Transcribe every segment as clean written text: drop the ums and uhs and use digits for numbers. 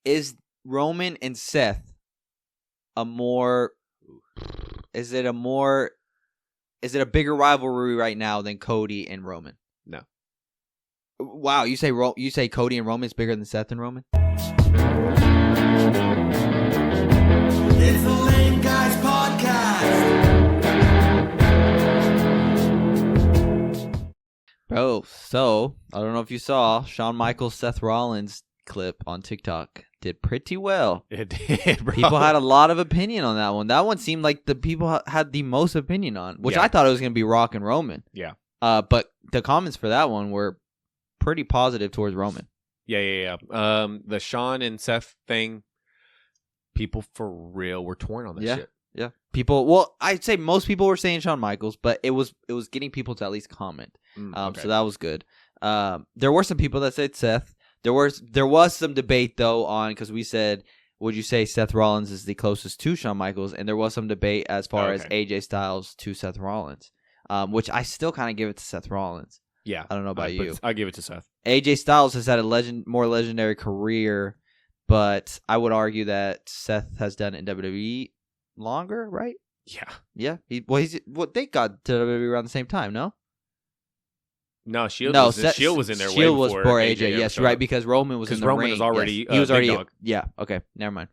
is Roman and Seth is it a bigger rivalry right now than Cody and Roman? No. Wow, you say Cody and Roman is bigger than Seth and Roman? It's the Lame Guys Podcast. Bro, so I don't know if you saw Shawn Michaels, Seth Rollins clip on TikTok did pretty well. It did, bro. People had a lot of opinion on that one. That one seemed like the people had the most opinion on, which I thought it was going to be Rock and Roman. Yeah. But the comments for that one were pretty positive towards Roman. Yeah. The Shawn and Seth thing, people for real were torn on this shit. Yeah. People, well, I'd say most people were saying Shawn Michaels, but it was getting people to at least comment. Okay. So that was good. There were some people that said Seth. There was some debate though on, because we said, would you say Seth Rollins is the closest to Shawn Michaels? And there was some debate as far as AJ Styles to Seth Rollins, which I still kind of give it to Seth Rollins. Yeah, I don't know about you. I give it to Seth. AJ Styles has had a more legendary career, but I would argue that Seth has done it in WWE longer, right? Yeah. They got to WWE around the same time, no? No, Shield was in there. Shield way was before before AJ. Yes, right, because Roman was in the Roman ring. was already Yes. He was already big dog. Yeah. Okay. Never mind.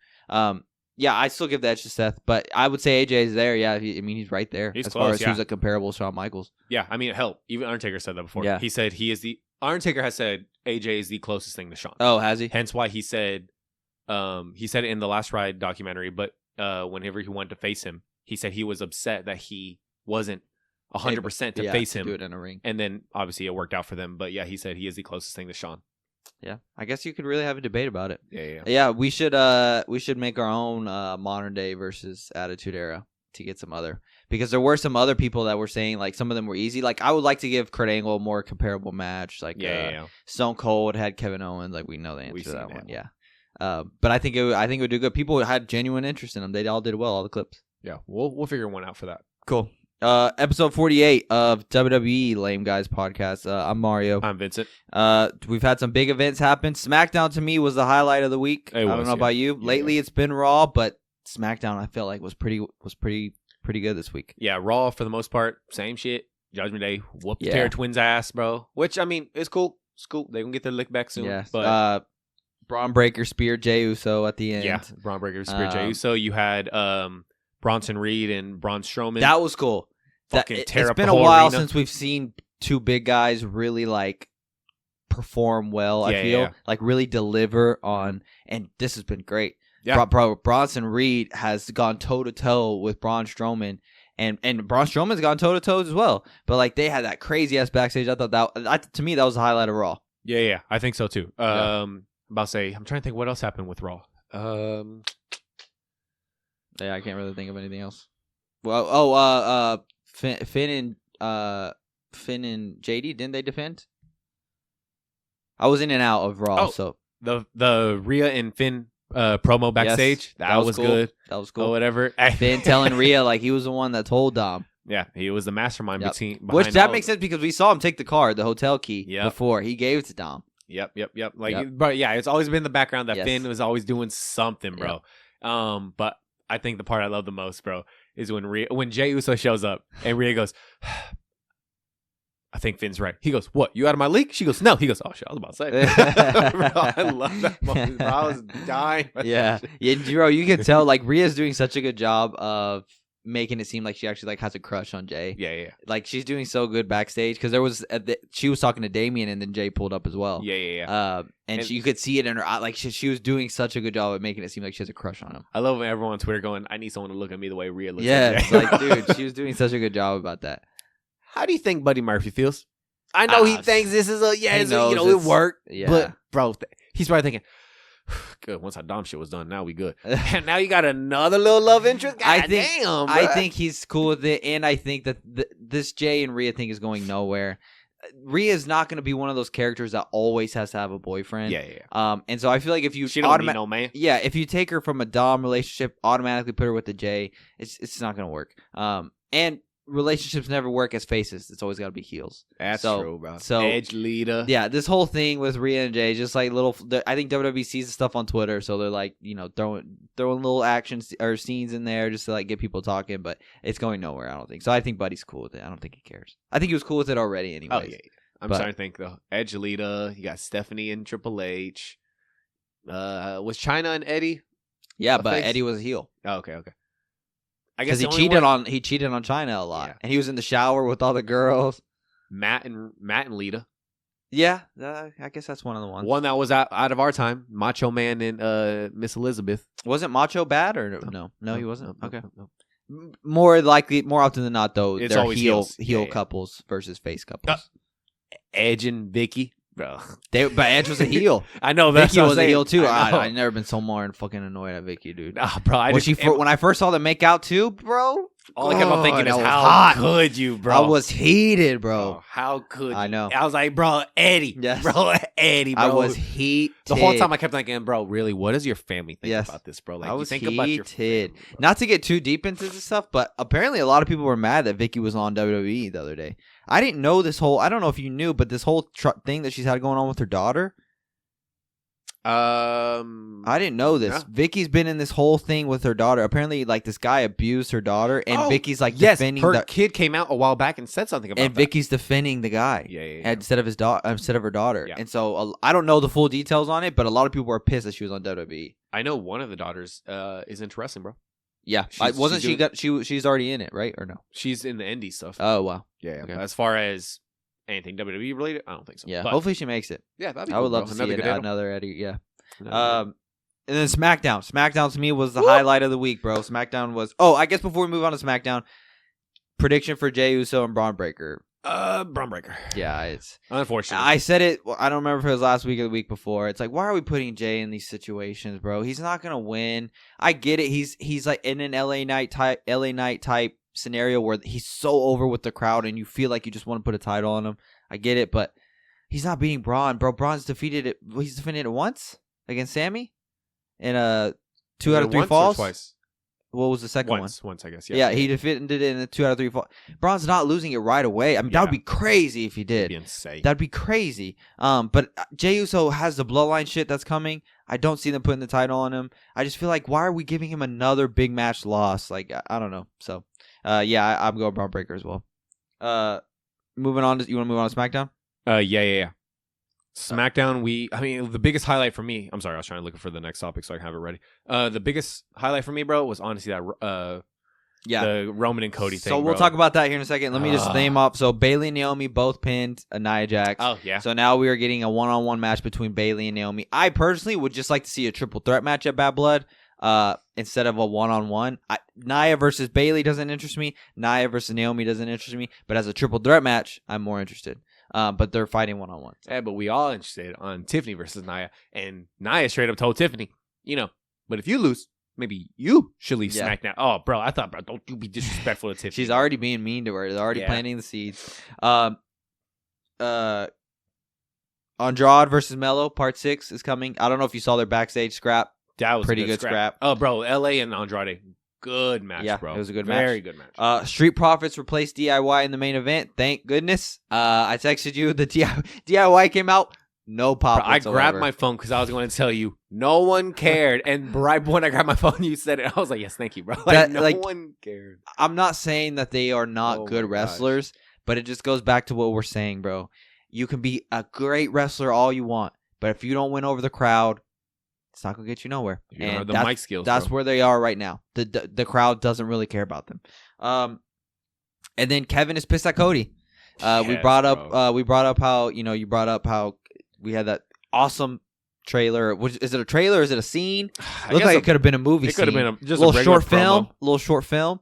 Yeah, I still give that to Seth, but I would say AJ is there. Yeah, he's right there He's as close, far as who's a comparable Shawn Michaels. Yeah, I mean, hell, even Undertaker said that before. Yeah. He said Undertaker has said AJ is the closest thing to Shawn. Oh, has he? Hence why he said it in the Last Ride documentary, but whenever he wanted to face him, he said he was upset that he wasn't 100% to face him. Do it in a ring. And then obviously it worked out for them. But yeah, he said he is the closest thing to Shawn. Yeah, I guess you could really have a debate about it. Yeah. Yeah, we should make our own modern day versus Attitude Era to get some other, because there were some other people that were saying like some of them were easy. Like I would like to give Kurt Angle a more comparable match. Like Stone Cold had Kevin Owens. Like we know the answer to that one. Yeah. But I think it would do good. People had genuine interest in them. They all did well. All the clips. Yeah, we'll figure one out for that. Cool. Episode 48 of WWE Lame Guys Podcast. I'm Mario. I'm Vincent. We've had some big events happen. Smackdown to me was the highlight of the week. I don't know about you. Lately it's been Raw, but Smackdown I felt like was pretty good this week. Yeah, Raw for the most part, same shit. Judgment Day, whoop the Terror Twins ass, bro. Which I mean, it's cool. It's cool. They gonna get their lick back soon. Yeah. But Braun Breaker speared Jey Uso at the end. Yeah, Braun Breaker speared Jey Uso. You had Bronson Reed and Braun Strowman. That was cool. It's been a while since we've seen two big guys really like perform well. I feel like really deliver on, and this has been great. Yeah, Bronson Reed has gone toe to toe with Braun Strowman, and Braun Strowman's gone toe to toe as well. But like they had that crazy ass backstage. I thought that to me that was the highlight of Raw. Yeah, I think so too. I'm trying to think what else happened with Raw. Yeah, I can't really think of anything else. Well, Finn and JD, didn't they defend? I was in and out of Raw, so the Rhea and Finn promo backstage. Yes, that was cool. good. That was cool. Or whatever. Finn telling Rhea like he was the one that told Dom. Yeah, he was the mastermind behind which that makes sense because we saw him take the card, the hotel key, before he gave it to Dom. Yep. But yeah, it's always been in the background that Finn was always doing something, bro. Yep. But I think the part I love the most, bro, is when Jey Uso shows up and Rhea goes, I think Finn's right. He goes, what? You out of my league? She goes, no. He goes, oh shit, I was about to say. Bro, I love that moment. Bro, I was dying. Yeah, bro, you can tell like Rhea's doing such a good job of making it seem like she actually like has a crush on Jey. Yeah. Like she's doing so good backstage because there was she was talking to Damian and then Jey pulled up as well. Yeah. And you could see it in her eye. Like she was doing such a good job of making it seem like she has a crush on him. I love when everyone on Twitter going, I need someone to look at me the way Rhea looks. Yeah, at it's like dude, she was doing such a good job about that. How do you think Buddy Murphy feels? I know he thinks this is it worked. Yeah. But bro, he's probably thinking, good. Once that Dom shit was done, now we good. And now you got another little love interest. I think he's cool with it, and I think that this Jey and Rhea thing is going nowhere. Rhea is not going to be one of those characters that always has to have a boyfriend. Yeah. And so I feel like if you she don't need no man. Yeah, if you take her from a Dom relationship, automatically put her with the Jey, it's not going to work. And relationships never work as faces. It's always got to be heels. That's So- true, bro. so- Edge leader. Yeah, this whole thing with Rhea and Jay, just like little. I think WWE sees the stuff on Twitter, so they're like, throwing little actions or scenes in there just to like get people talking. But it's going nowhere. I don't think so. I think Buddy's cool with it. I don't think he cares. I think he was cool with it already, anyways. Oh yeah. I'm But- starting to think though. Edge leader. You got Stephanie and Triple H. Was China and Eddie? Yeah, A but face? Eddie was a heel Oh, okay. I because guess he cheated on China a lot, Yeah. and he was in the shower with all the girls. Matt and Lita. Yeah, I guess that's one of the ones. One that was out of our time. Macho Man and Miss Elizabeth. Wasn't Macho bad or no? He wasn't. No, Okay. no. More often than not, though, It's they're always heel heels. Yeah, yeah. couples versus face couples. Edge and Vicky. Bro. But Edge was a heel. I know that's Vicky what I'm was a saying. heel too. I know. I've never been so more fucking annoyed at Vicky, dude. Nah, bro. When I first saw them make out too, bro. all I kept on thinking that is was how hot. could you, bro? I was heated, bro. Bro, how could you? I know. I was like, bro, Eddie. Yes. Bro, Eddie, bro. I was heated. The whole time I kept thinking, bro, really, what does your family think Yes. about this, bro? Like, I you was think about your heated. family, bro. Not to get too deep into this stuff, but apparently a lot of people were mad that Vicky was on WWE the other day. I didn't know this whole. I don't know if you knew, but this whole thing that she's had going on with her daughter. I didn't know this. Yeah. Vicky's been in this whole thing with her daughter. Apparently, like this guy abused her daughter, and Oh, Vicky's like yes, defending her the, kid came out a while back and said something about and that. Vicky's defending the guy. Yeah. Instead of her daughter. Yeah. And so I don't know the full details on it, but a lot of people were pissed that she was on WWE. I know one of the daughters is into wrestling, bro. Yeah, She's she's already in it, right? Or no? She's in the indie stuff. Oh wow, yeah. okay. As far as anything WWE related, I don't think so. yeah. But, Hopefully she makes it. yeah, that'd be I cool, would love bro. to see good angle. another Eddie. Yeah. Another- And then SmackDown. SmackDown to me was the highlight of the week, bro. SmackDown was. Oh, I guess before we move on to SmackDown, prediction for Jey Uso and Braun Breaker. Braun Breaker. Yeah, it's. Unfortunately. I said it. I don't remember if it was last week or the week before. It's like, why are we putting Jay in these situations, bro? He's not gonna win. I get it. He's like in an LA Knight type scenario where he's so over with the crowd, and you feel like you just want to put a title on him. I get it, but he's not beating Braun, bro. Braun's defeated it. He's defended it once against Sammy in a 2 out of 3 Once or falls. Twice. What was the second one? Once, I guess. Yeah, he defended it in a 2 out of 3 falls. Braun's not losing it right away. I mean, that would Yeah. be crazy if he That'd did. be insane. That'd be crazy. But Jey Uso has the bloodline shit that's coming. I don't see them putting the title on him. I just feel like, why are we giving him another big match loss? Like, I don't know. So, I'm going Braun Breaker as well. Moving on. You want to move on to SmackDown? Yeah. SmackDown, the biggest highlight for me, I'm sorry, I was trying to look for the next topic so I can have it ready. The biggest highlight for me, bro, was honestly that the Roman and Cody thing. So we'll bro. talk about that here in a second. Let me just name off. So Bayley and Naomi both pinned Nia Jax. Oh, yeah. So now we are getting a one-on-one match between Bayley and Naomi. I personally would just like to see a triple threat match at Bad Blood instead of a one-on-one. Nia versus Bayley doesn't interest me. Nia versus Naomi doesn't interest me. But as a triple threat match, I'm more interested. But they're fighting one-on-one. Yeah, but we all interested on Tiffany versus Nia. And Nia straight up told Tiffany, but if you lose, maybe you should leave Yeah. SmackDown. Oh, bro, I thought, bro, don't you be disrespectful to Tiffany. She's already being mean to her. They're already Yeah. planting the seeds. Andrade versus Mello, part 6 is coming. I don't know if you saw their backstage scrap. That was pretty a good scrap. Oh, bro, LA and Andrade, good match, Yeah, bro. it was a good match. Very good match. Street Profits replaced DIY in the main event. Thank goodness. I texted you. The DIY came out. No pop. Bro, I whatsoever. grabbed my phone because I was going to tell you no one cared, and right when I grabbed my phone, you said it. I was like, "Yes, thank you, bro." That- no like, one cared. I'm not saying that they are not Oh good my gosh. wrestlers, but it just goes back to what we're saying, bro. You can be a great wrestler all you want, but if you don't win over the crowd, it's not gonna get you nowhere. You don't And have the that's, mic skills. that's bro. where they are right now. The crowd doesn't really care about them. And then Kevin is pissed at Cody. We Yes, brought up bro. how you brought up how we had that awesome trailer. Is it a trailer? Or is it a scene? I Looked guess like it could have been a movie. It could have scene. been just little a regular short film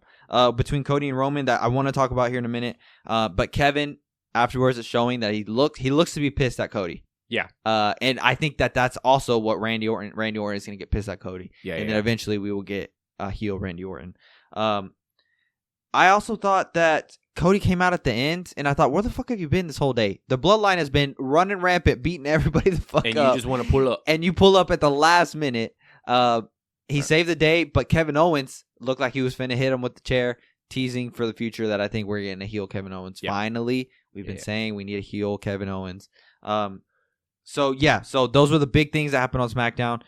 between Cody and Roman that I want to talk about here in a minute. But Kevin afterwards is showing that he looks to be pissed at Cody. Yeah. And I think that's also what Randy Orton is going to get pissed at Cody. Yeah, and yeah. then eventually we will get a heel Randy Orton. I also thought that Cody came out at the end, and I thought, where the fuck have you been this whole day? The bloodline has been running rampant, beating everybody the fuck And up. you just want to pull up. And you pull up at the last minute. He saved the day, but Kevin Owens looked like he was finna hit him with the chair. teasing for the future that I think we're getting a heel Kevin Owens. Yeah. Finally, we've been saying we need a heel Kevin Owens. So those were the big things that happened on SmackDown.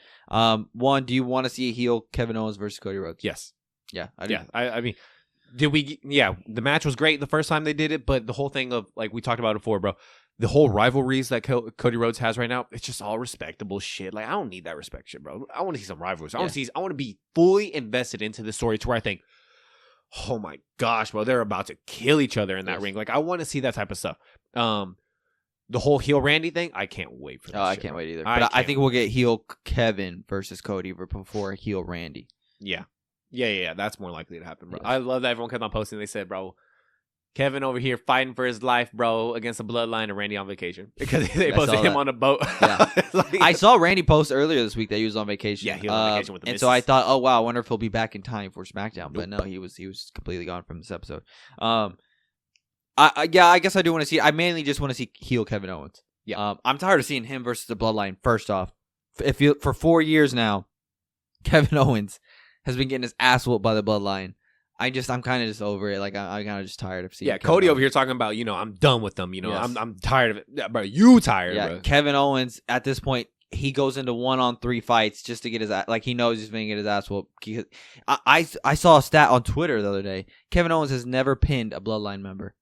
One, do you want to see a heel Kevin Owens versus Cody Rhodes? Yes. Yeah, I do. Yeah. I mean, did we? Yeah, the match was great the first time they did it, but the whole thing of like we talked about it before, bro. The whole rivalries that Cody Rhodes has right now, it's just all respectable shit. Like I don't need that respect shit, bro. I want to see some rivalries. I want to be fully invested into the story to where I think, oh my gosh, bro, they're about to kill each other in that ring. Like I want to see that type of stuff. The whole heel Randy thing, I can't wait for that. I can't wait either. But I think we'll get heel Kevin versus Cody before heel Randy. Yeah. That's more likely to happen, bro. Yes. I love that everyone kept on posting. They said, bro, Kevin over here fighting for his life, bro, against the bloodline, and Randy on vacation because they posted him on a boat. Yeah. Like, I saw Randy post earlier this week that he was on vacation. Yeah, he was on vacation with the missus. And so I thought, oh wow, I wonder if he'll be back in time for SmackDown. Nope. But no, he was completely gone from this episode. I guess I do want to see. I mainly just want to see heel Kevin Owens. Yeah, I'm tired of seeing him versus the Bloodline. First off, for 4 years now, Kevin Owens has been getting his ass whooped by the Bloodline. I'm kind of just over it. Like I'm kind of just tired of seeing. Yeah, Cody over here talking about I'm done with them. Yes. I'm tired of it. Yeah, bro, you tired? Yeah, bro. Kevin Owens at this point he goes into 1-on-3 fights just to get his like he knows he's going to get his ass whooped. I saw a stat on Twitter the other day. Kevin Owens has never pinned a Bloodline member.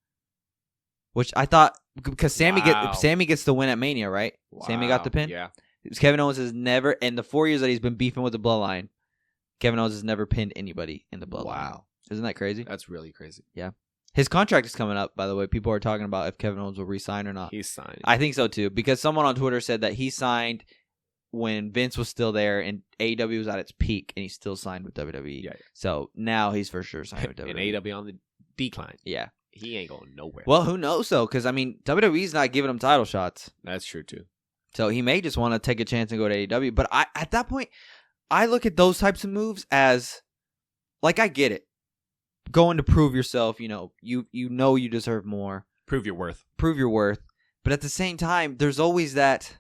Which I thought, because Sammy gets the win at Mania, right? Wow. Sammy got the pin. Yeah. Kevin Owens has never, in the 4 years that he's been beefing with the Bloodline, Kevin Owens has never pinned anybody in the Bloodline. Wow. Isn't that crazy? That's really crazy. Yeah. His contract is coming up, by the way. People are talking about if Kevin Owens will re-sign or not. He's signed. I think so, too. Because someone on Twitter said that he signed when Vince was still there and AEW was at its peak, and he still signed with WWE. Yeah. So now he's for sure signed with WWE. And AEW on the decline. Yeah. He ain't going nowhere. Well, who knows, though? Because, I mean, WWE's not giving him title shots. That's true, too. So he may just want to take a chance and go to AEW. But at that point, I look at those types of moves as, like, I get it. Going to prove yourself, you deserve more. Prove your worth. But at the same time, there's always that,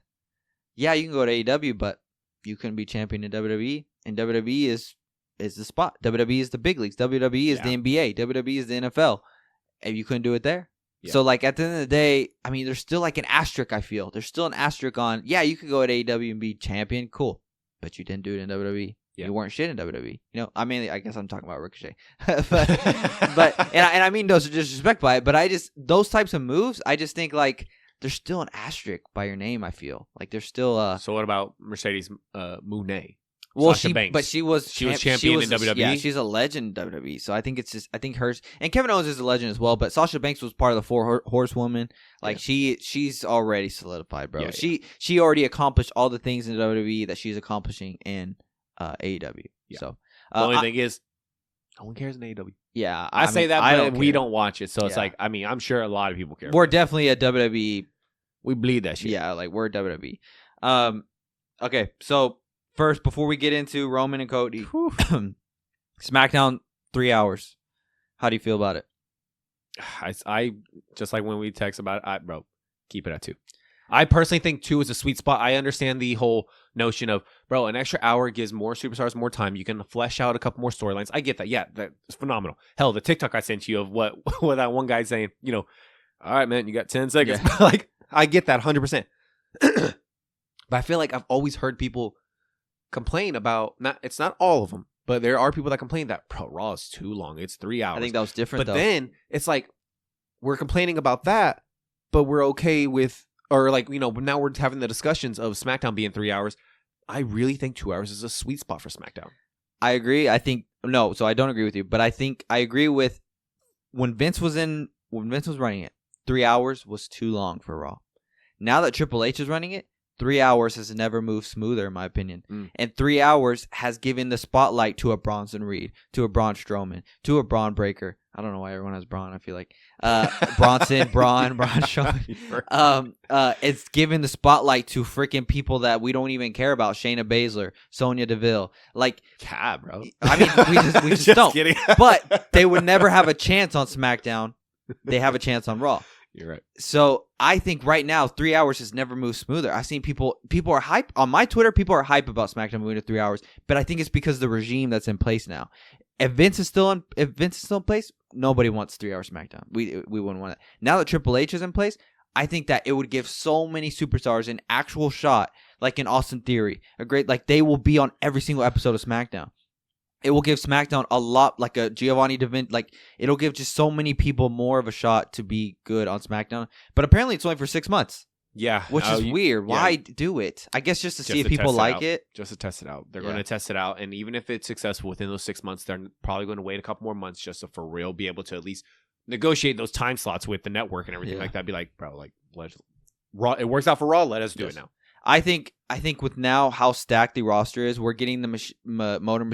yeah, you can go to AEW, but you couldn't be champion in WWE. And WWE is the spot. WWE is the big leagues. WWE is the NBA. WWE is the NFL. And you couldn't do it there. Yeah. So, like, at the end of the day, I mean, there's still, like, an asterisk, I feel. There's still an asterisk on, yeah, you could go at AEW and be champion. Cool. But you didn't do it in WWE. Yeah. You weren't shit in WWE. I guess I'm talking about Ricochet. but I mean no disrespect by it, but those types of moves, I just think, like, there's still an asterisk by your name, I feel. Like, there's still So what about Mercedes Moné? Well, Sasha Banks. she was champion in WWE. Yeah, she's a legend in WWE. So I think hers, and Kevin Owens is a legend as well. But Sasha Banks was part of the Four Horsewomen. Like she's already solidified, bro. Yeah, she already accomplished all the things in WWE that she's accomplishing in AEW. Yeah. So the only thing is, no one cares in AEW. Yeah, I say that, but we don't watch it. So it's like, I mean, I'm sure a lot of people care. We're definitely a WWE. We bleed that shit. Yeah, like we're WWE. Okay, so. First, before we get into Roman and Cody, SmackDown 3 hours. How do you feel about it? I just like when we text about it, bro, keep it at 2. I personally think 2 is a sweet spot. I understand the whole notion of, bro, an extra hour gives more superstars more time. You can flesh out a couple more storylines. I get that. Yeah, that's phenomenal. Hell, the TikTok I sent you of what that one guy saying, all right, man, you got 10 seconds. Yeah. Like, I get that 100%. But I feel like I've always heard people complain about, it's not all of them, but there are people that complain that, bro, Raw is too long. It's 3 hours. I think that was different, but then it's like, we're complaining about that, but we're okay with, or like, now we're having the discussions of SmackDown being 3 hours. I really think 2 hours is a sweet spot for SmackDown. I agree. I don't agree with you, but I think I agree with when Vince was running it, 3 hours was too long for Raw. Now that Triple H is running it, 3 hours has never moved smoother, in my opinion. And 3 hours has given the spotlight to a Bronson Reed, to a Braun Strowman, to a Braun Breaker. I don't know why everyone has Braun, I feel like. Bronson, Braun Strowman. It's given the spotlight to freaking people that we don't even care about. Shayna Baszler, Sonya Deville. Like, yeah, bro. I mean, we just don't. Kidding. But they would never have a chance on SmackDown. They have a chance on Raw. You're right. So I think right now 3 hours has never moved smoother. I've seen people are hype on my Twitter. People are hype about SmackDown moving to 3 hours, but I think it's because of the regime that's in place now. if Vince is still in place, nobody wants 3 hour SmackDown. We wouldn't want it. Now that Triple H is in place, I think that it would give so many superstars an actual shot, like in Austin Theory, they will be on every single episode of SmackDown. It will give SmackDown a lot, like a Giovanni Devin, it'll give just so many people more of a shot to be good on SmackDown. But apparently it's only for 6 months. Yeah. Which is weird. Why do it? I guess just to see if people like it. Just to test it out. They're going to test it out. And even if it's successful within those 6 months, they're probably going to wait a couple more months just to for real be able to at least negotiate those time slots with the network and everything like that. Be like, bro, Raw, it works out for Raw. Let us do it now. I think with now how stacked the roster is, we're getting the Motor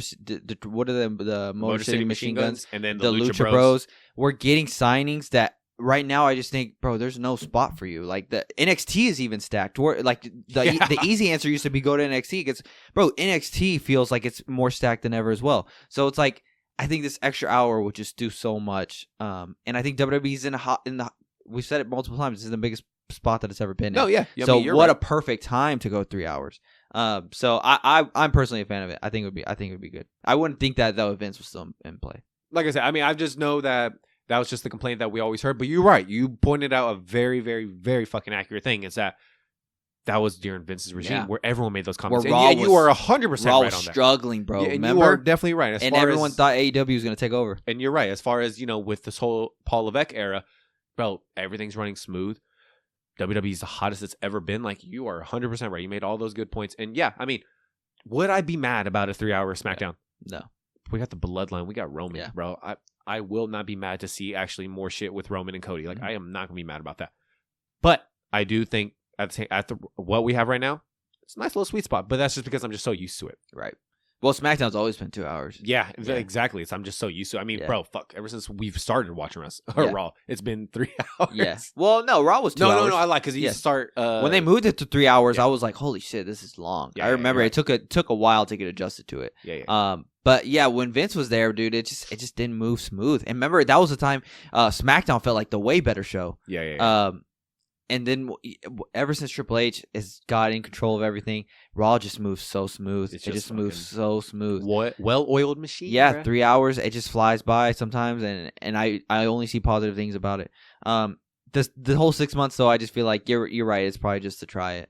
City Machine Guns and then the Lucha Bros. We're getting signings that right now I just think, bro, there's no spot for you. Like the NXT is even stacked. The easy answer used to be go to NXT because, bro, NXT feels like it's more stacked than ever as well. So it's like I think this extra hour would just do so much. And I think WWE's we've said it multiple times. This is the biggest spot that it's ever been in. No, yeah. So what a perfect time to go 3 hours. So I'm personally a fan of it. I think it would be good. I wouldn't think that though Vince was still in play. Like I said, I mean, I just know that was just the complaint that we always heard. But you're right. You pointed out a very, very, very fucking accurate thing. Is that was during Vince's regime where everyone made those comments. And you are 100% right on that. Struggling, bro. And you are definitely right. And everyone thought AEW was going to take over. And you're right. As far as, with this whole Paul Levesque era, bro, everything's running smooth. WWE's the hottest it's ever been. Like, you are 100% right. You made all those good points. And yeah, I mean, would I be mad about a 3 hour SmackDown? No. We got the bloodline. We got Roman, bro. I will not be mad to see actually more shit with Roman and Cody. Like, I am not going to be mad about that. But I do think at what we have right now, it's a nice little sweet spot. But that's just because I'm just so used to it. Right. Well, SmackDown's always been 2 hours. Yeah, exactly. So I'm just so used to it. I mean, bro, fuck. Ever since we've started watching Raw, it's been 3 hours. Yeah. Well, no, Raw was 2 hours. No, I like because you start. When they moved it to 3 hours, I was like, holy shit, this is long. Yeah, I remember it took a while to get adjusted to it. Yeah. But yeah, when Vince was there, dude, it just didn't move smooth. And remember, that was the time SmackDown felt like the way better show. Yeah. And then ever since Triple H has got in control of everything, Raw just moves so smooth. It just moves so smooth. Well-oiled machine. Yeah, bro. 3 hours. It just flies by sometimes, and I only see positive things about it. The whole 6 months though, I just feel like you're right. It's probably just to try it.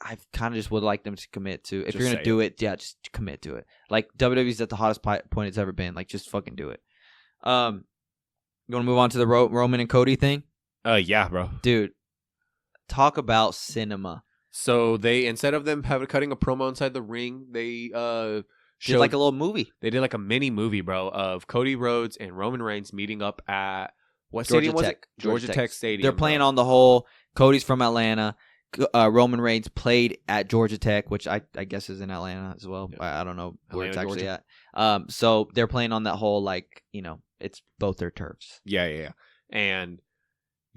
I kind of just would like them to commit to. If you're gonna do it, just commit to it. Like WWE's at the hottest point it's ever been. Like just fucking do it. You want to move on to the Roman and Cody thing? Yeah, bro. Dude, talk about cinema. So they, instead of them cutting a promo inside the ring, they did like a little movie. They did like a mini movie, bro, of Cody Rhodes and Roman Reigns meeting up at what Georgia stadium was Tech. it? Georgia Tech Stadium. They're playing on the whole. Cody's from Atlanta. Roman Reigns played at Georgia Tech, which I guess is in Atlanta as well. Yeah. I don't know where it's actually Georgia. at. So they're playing on that whole, like, it's both their turfs. Yeah. And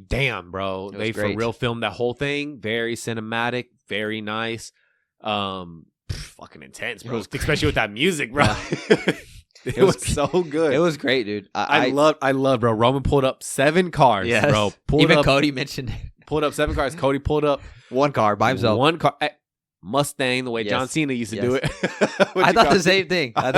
damn, bro, they great. for real filmed that whole thing. Very cinematic, very nice. Fucking intense, bro. Especially with that music, bro. It was so good. It was great, dude. I love, bro. Roman pulled up 7 cars, bro. Even Cody mentioned it. Pulled up 7 cars. Cody pulled up 1 car by himself. 1 car. Mustang, the way John Cena used to do it. I thought the same thing. John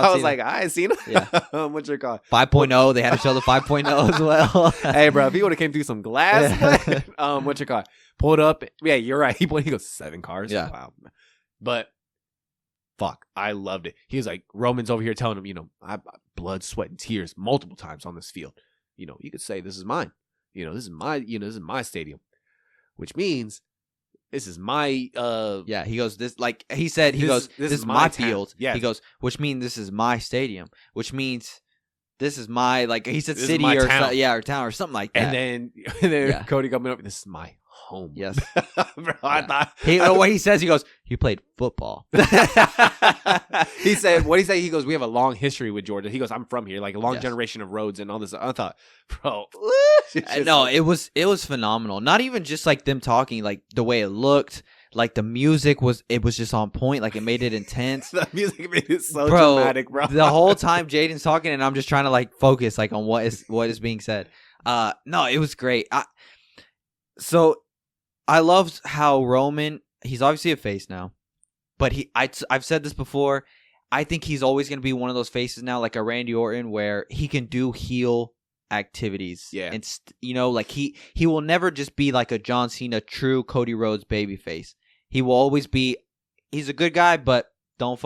I was like, I ain't seen it. Yeah. What's your car? 5.0. They had to show the 5.0 as well. Hey, bro, if he would have came through some glass, what's your car? Pulled up. Yeah, you're right. He goes 7 cars. Yeah. Wow. But fuck, I loved it. He was like, Roman's over here telling him, I blood, sweat, and tears multiple times on this field. You could say this is mine. This is my stadium, which means this is my he goes, this, like he said, this is my field. Yes. He goes, which means this is my stadium, which means this is my, like he said, this city or or town or something like that. And then Cody coming up, this is my home. Yes. Bro, I thought what he says, he goes, you played football. He said, what he say? He goes, we have a long history with Georgia. He goes, I'm from here, like a long generation of roads and all this. I thought, bro, no, it was phenomenal. Not even just like them talking, like the way it looked, like the music was just on point. Like it made it intense. The music made it so dramatic, bro. The whole time Jaden's talking, and I'm just trying to like focus like on what is being said. No, it was great. So I loved how Roman. He's obviously a face now, but I've said this before. I think he's always going to be one of those faces now, like a Randy Orton, where he can do heel activities. Yeah. And, like he will never just be like a John Cena, true Cody Rhodes babyface. He will always be, he's a good guy, but don't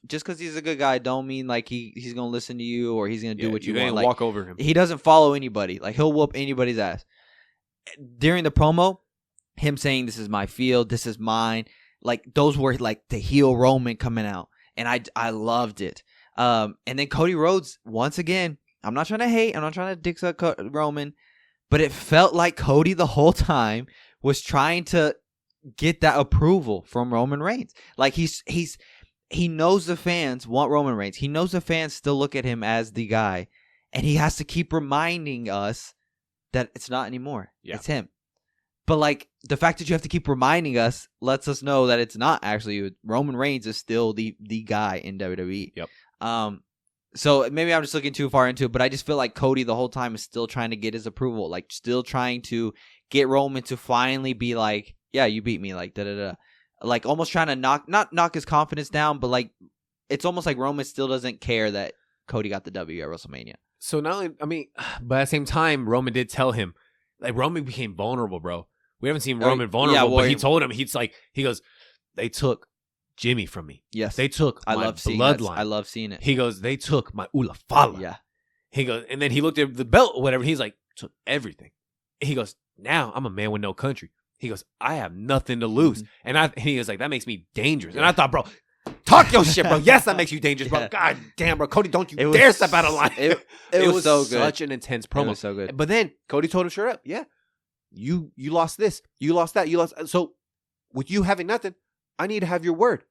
just because he's a good guy, don't mean like he's going to listen to you or he's going to do what you want. Like, walk over him. He doesn't follow anybody. Like, he'll whoop anybody's ass. During the promo, him saying, this is my field, this is mine. Like, those were like the heel Roman coming out. And I loved it. And then Cody Rhodes, once again, I'm not trying to hate. I'm not trying to dick suck Roman. But it felt like Cody the whole time was trying to get that approval from Roman Reigns. Like, he knows the fans want Roman Reigns. He knows the fans still look at him as the guy. And he has to keep reminding us that it's not anymore. Yeah. It's him. But, like, the fact that you have to keep reminding us lets us know that it's not actually. Roman Reigns is still the guy in WWE. Yep. So maybe I'm just looking too far into it, but I just feel like Cody the whole time is still trying to get his approval. Like, still trying to get Roman to finally be like, yeah, you beat me. Like, da-da-da. Like, almost trying to not knock his confidence down, but, like, it's almost like Roman still doesn't care that Cody got the W at WrestleMania. So not only, I mean, but at the same time, Roman did tell him, like, Roman became vulnerable, bro. We haven't seen Roman vulnerable, but he told him, he goes, they took Jimmy from me. Yes. They took my bloodline. I love seeing it. He goes, they took my Ula Fala. Yeah. He goes, and then he looked at the belt or whatever. He's like, took everything. He goes, now I'm a man with no country. He goes, I have nothing to lose. Mm-hmm. And he was like, that makes me dangerous. And I thought, bro, talk your shit, bro. Yes, that makes you dangerous, bro. God damn, bro. Cody, don't you dare step out of line. It was so good. Such an intense promo. It was so good. But then Cody told him straight up, yeah, you lost this. You lost that. You lost. So with you having nothing, I need to have your word.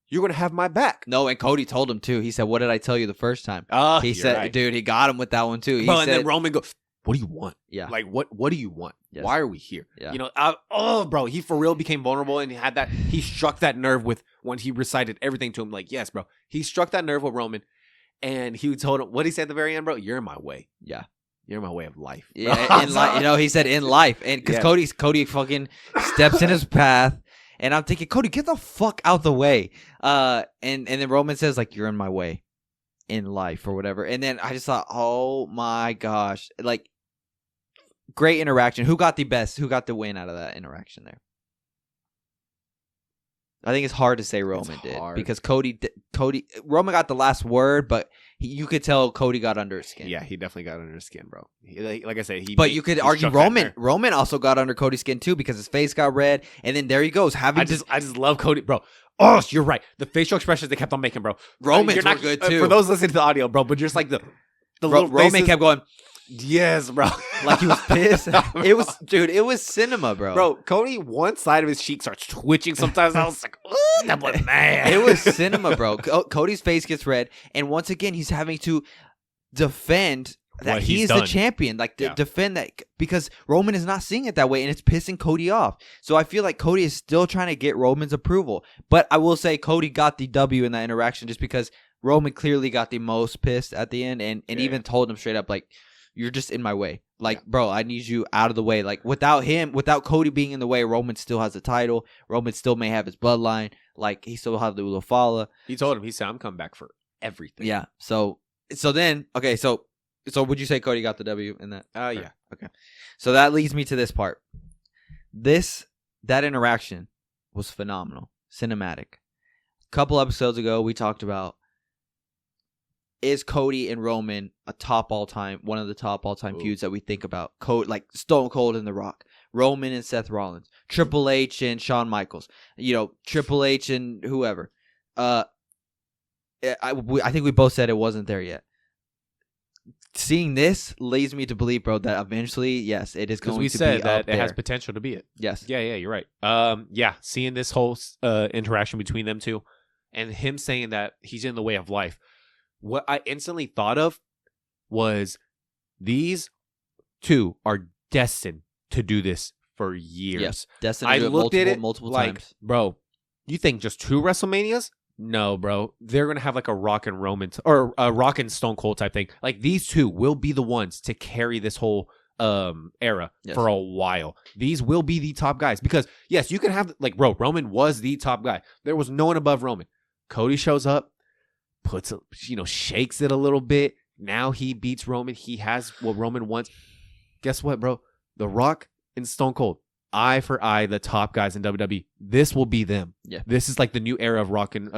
You're going to have my back. No, and Cody told him, too. He said, what did I tell you the first time? He said, right. Dude, he got him with that one, too. And then Roman goes, what do you want? Yeah. Like, what do you want? Yes. Why are we here? Yeah. You know, bro, he for real became vulnerable and he struck that nerve with when he recited everything to him. Like, yes, bro. He struck that nerve with Roman and he told him, what did he say at the very end, bro? You're in my way. Yeah. You're in my way of life. Yeah, in life. He said in life. And because Cody fucking steps in his path. And I'm thinking, Cody, get the fuck out the way. And then Roman says, like, you're in my way in life or whatever. And then I just thought, oh my gosh. Like, great interaction. Who got the win out of that interaction there? I think it's hard to say Roman did. Because Roman got the last word, but you could tell Cody got under his skin. Yeah, he definitely got under his skin, bro. Like I said, But you could argue Roman also got under Cody's skin too because his face got red, and then there he goes. I just love Cody, bro. Oh, you're right. The facial expressions they kept on making, bro. Roman's were good too. For those listening to the audio, bro, but just like the little Roman faces, kept going. Yes, bro. Like he was pissed. It was cinema, bro. Bro, Cody, one side of his cheek starts twitching sometimes. I was like, ooh, that was mad. It was cinema, bro. Cody's face gets red, and once again, he's having to defend that he's the champion. Like, defend that because Roman is not seeing it that way, and it's pissing Cody off. So I feel like Cody is still trying to get Roman's approval. But I will say Cody got the W in that interaction just because Roman clearly got the most pissed at the end and even told him straight up, like, you're just in my way. Like, bro, I need you out of the way. Like, without Cody being in the way, Roman still has the title. Roman still may have his bloodline. Like, he still have the Ula Fala. He told him, he said, I'm coming back for everything. Yeah. So then, okay, so would you say Cody got the W in that? Yeah. Okay. So that leads me to this part. That interaction was phenomenal. Cinematic. A couple episodes ago, we talked about, is Cody and Roman one of the top all-time feuds that we think about? Like Stone Cold and The Rock, Roman and Seth Rollins, Triple H and Shawn Michaels, Triple H and whoever. I think we both said it wasn't there yet. Seeing this leads me to believe, bro, that eventually, yes, it is going to be up there. Because we said that it has potential to be it. Yes. Yeah, you're right. Seeing this whole interaction between them two and him saying that he's in the way of life. What I instantly thought of was these two are destined to do this for years. Yes, destined to do it multiple times. Bro, you think just 2 WrestleManias? No, bro. They're going to have like a Rock and Roman or a Rock and Stone Cold type thing. Like these two will be the ones to carry this whole era for a while. These will be the top guys because yes, you can have like, bro, Roman was the top guy. There was no one above Roman. Cody shows up. shakes it a little bit. Now he beats Roman. He has what Roman wants. Guess what, bro? The Rock and Stone Cold, eye for eye, the top guys in WWE. This will be them. Yeah. This is like the new era of Rock and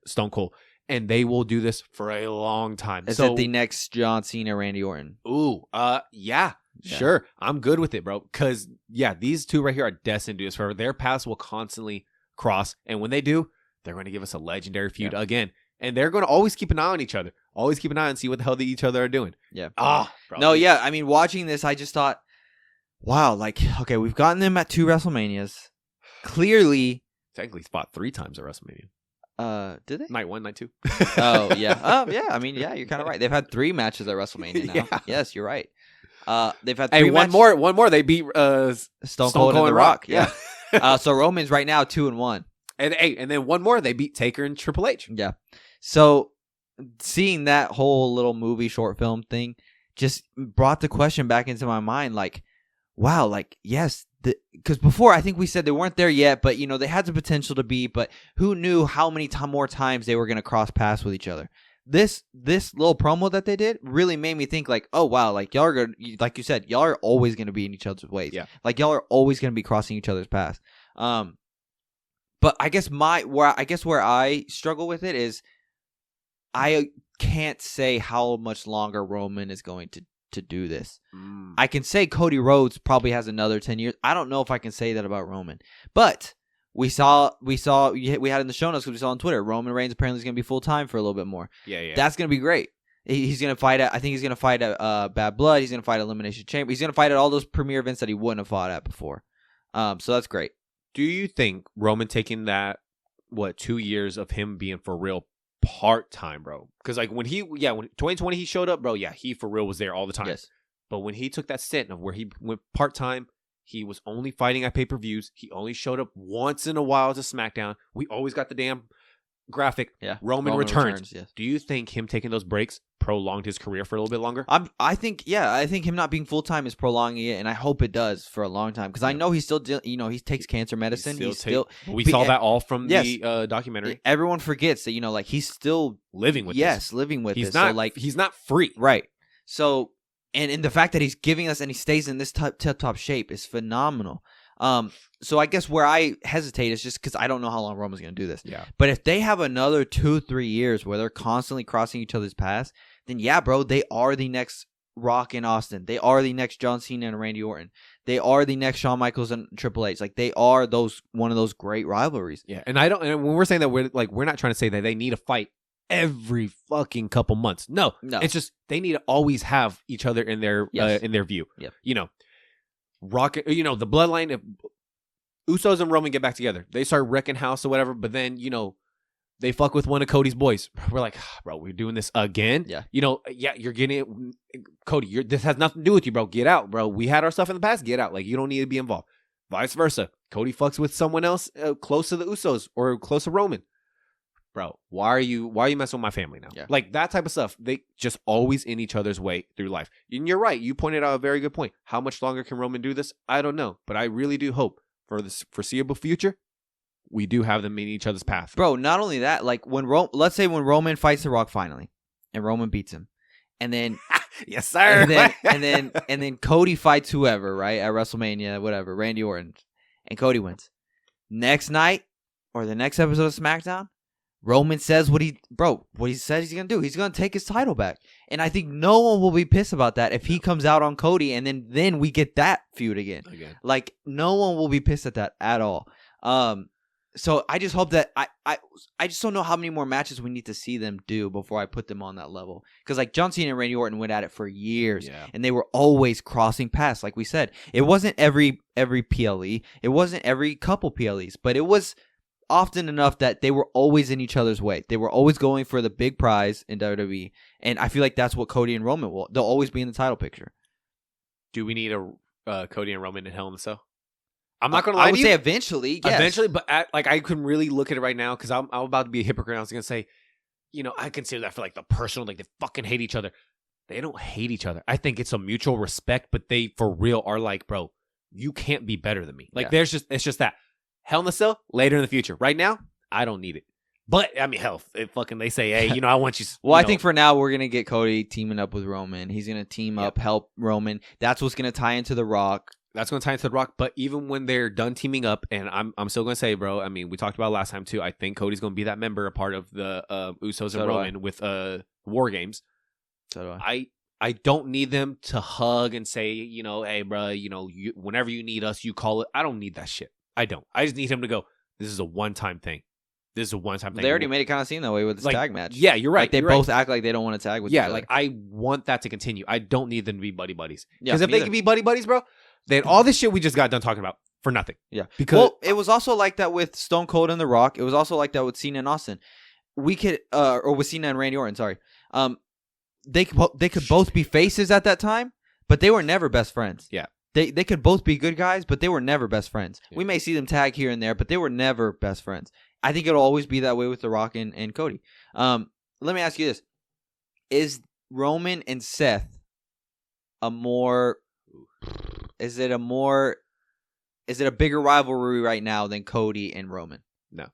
Stone Cold. And they will do this for a long time. Is it the next John Cena, Randy Orton? Ooh, yeah, sure. I'm good with it, bro. Because, yeah, these two right here are destined to do this forever. Their paths will constantly cross. And when they do, they're going to give us a legendary feud again. And they're going to always keep an eye on each other. Always keep an eye and see what the hell each other are doing. Yeah. Bro. No, yeah. I mean, watching this, I just thought, wow, like, okay, we've gotten them at 2 WrestleManias. Clearly. Technically fought 3 times at WrestleMania. Did they? Night 1, night 2. Oh, yeah. Yeah. I mean, yeah, you're kind of right. They've had 3 matches at WrestleMania now. Yeah. Yes, you're right. They've had 3 matches. One more. They beat Stone Cold and The Rock. Yeah. So Roman's right now 2-1. And then one more. They beat Taker and Triple H. Yeah. So seeing that whole little movie short film thing just brought the question back into my mind, like, wow, like, yes, because before I think we said they weren't there yet, but they had the potential to be, but who knew how many more times they were going to cross paths with each other. This little promo that they did really made me think, like, oh wow, like y'all are gonna, like you said, y'all are always going to be in each other's ways. Yeah. Like y'all are always going to be crossing each other's paths. But I guess where I struggle with it is I can't say how much longer Roman is going to do this. I can say Cody Rhodes probably has another 10 years. I don't know if I can say that about Roman. But we had in the show notes, because we saw on Twitter, Roman Reigns apparently is going to be full-time for a little bit more. Yeah. That's going to be great. He's going to fight at, I think he's going to fight at Bad Blood. He's going to fight at Elimination Chamber. He's going to fight at all those premier events that he wouldn't have fought at before. So that's great. Do you think Roman taking that, 2 years of him being for real part-time, bro? Because like when 2020 he showed up, bro, yeah, he for real was there all the time. Yes. But when he took that stint of where he went part-time, he was only fighting at pay-per-views. He only showed up once in a while to SmackDown. We always got the damn graphic. Yeah. Roman returns. Yes. Do you think him taking those breaks prolonged his career for a little bit longer? I think him not being full-time is prolonging it, and I hope it does for a long time, because I know he's still he takes cancer medicine. We saw that all from the documentary. Everyone forgets that like he's still living with living with he's this. Not so, like, he's not free. Right. So and the fact that he's giving us and he stays in this top shape is phenomenal. So I guess where I hesitate is just because I don't know how long Roman's going to do this. Yeah. But if they have another 2-3 years where they're constantly crossing each other's paths, then yeah, bro, they are the next Rock and Austin. They are the next John Cena and Randy Orton. They are the next Shawn Michaels and Triple H. Like, they are one of those great rivalries. Yeah. And when we're saying that, we're not trying to say that they need to fight every fucking couple months. No. It's just they need to always have each other in their view. Yep. Rock, the bloodline, if Usos and Roman get back together, they start wrecking house or whatever, but then, they fuck with one of Cody's boys. We're like, bro, we're doing this again? Yeah. You're getting it. Cody, this has nothing to do with you, bro. Get out, bro. We had our stuff in the past. Get out. Like, you don't need to be involved. Vice versa. Cody fucks with someone else close to the Usos or close to Roman. Bro, why are you messing with my family now? Yeah. Like, that type of stuff. They just always in each other's way through life. And you're right. You pointed out a very good point. How much longer can Roman do this? I don't know. But I really do hope for the foreseeable future, we do have them in each other's path. Bro, not only that, like let's say when Roman fights The Rock finally, and Roman beats him, and then yes, sir. And then Cody fights whoever, right, at WrestleMania, whatever, Randy Orton, and Cody wins. Next night or the next episode of SmackDown, Roman says what he said he's gonna do. He's gonna take his title back, and I think no one will be pissed about that if he comes out on Cody, and then we get that feud again. Like, no one will be pissed at that at all. So I just hope that I just don't know how many more matches we need to see them do before I put them on that level. Because like John Cena and Randy Orton went at it for years, and they were always crossing paths. Like we said, it wasn't every PLE, it wasn't every couple PLEs, but it was often enough that they were always in each other's way. They were always going for the big prize in WWE, and I feel like that's what Cody and Roman will. They'll always be in the title picture. Do we need a Cody and Roman in Hell in the Cell? I'm not gonna lie. I would say eventually, yes. Eventually, but I couldn't really look at it right now because I'm about to be a hypocrite. I was gonna say, I consider that for like the personal, like they fucking hate each other. They don't hate each other. I think it's a mutual respect, but they for real are like, bro, you can't be better than me. Like it's just that. Hell in the Cell later in the future. Right now, I don't need it. But I mean, hell, they say, hey, I want you. Well, I think for now we're gonna get Cody teaming up with Roman. He's gonna team up, help Roman. That's what's gonna tie into The Rock. That's going to tie into The Rock. But even when they're done teaming up, and I'm still going to say, bro, I mean, we talked about last time too. I think Cody's going to be that member, a part of the Usos and Roman with War Games. So do I. I don't need them to hug and say, hey, bro, whenever you need us, you call it. I don't need that shit. I don't. I just need him to go, this is a one-time thing. This is a one-time thing. They already made it kind of seem that way with this tag match. Yeah, you're right. Like they both act like they don't want to tag with each other. Like I want that to continue. I don't need them to be buddy-buddies. Yeah, because if they can be buddy-buddies, bro, then all this shit we just got done talking about for nothing. Yeah. Because it was also like that with Stone Cold and The Rock. It was also like that with Cena and Austin. We could, or with Cena and Randy Orton, sorry. They could both be faces at that time, but they were never best friends. Yeah. They could both be good guys, but they were never best friends. Yeah. We may see them tag here and there, but they were never best friends. I think it'll always be that way with The Rock and Cody. Let me ask you this. Is Roman and Seth is it a bigger rivalry right now than Cody and Roman? No.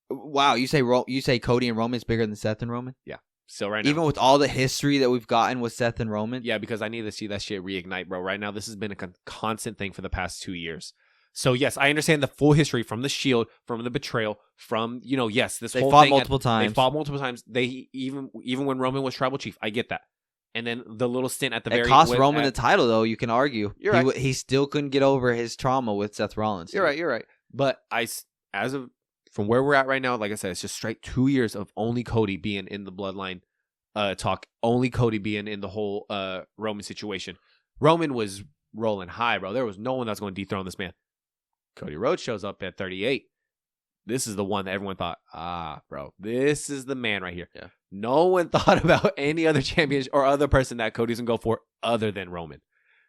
Wow, you say Cody and Roman is bigger than Seth and Roman? Yeah. Still right now. Even with all the history that we've gotten with Seth and Roman? Yeah, because I need to see that shit reignite, bro. Right now, this has been a constant thing for the past 2 years. So, yes, I understand the full history from the Shield, from the betrayal, from, yes, this whole thing. They fought multiple times. They fought multiple times. They even when Roman was tribal chief, I get that. And then the little stint at the very end. It cost Roman the title, though, you can argue. You're right. He still couldn't get over his trauma with Seth Rollins. You're right. But from where we're at right now, like I said, it's just straight 2 years of only Cody being in the bloodline talk, only Cody being in the whole Roman situation. Roman was rolling high, bro. There was no one that's going to dethrone this man. Cody Rhodes shows up at 38. This is the one that everyone thought, bro, this is the man right here. Yeah. No one thought about any other champion or other person that Cody's going to go for other than Roman.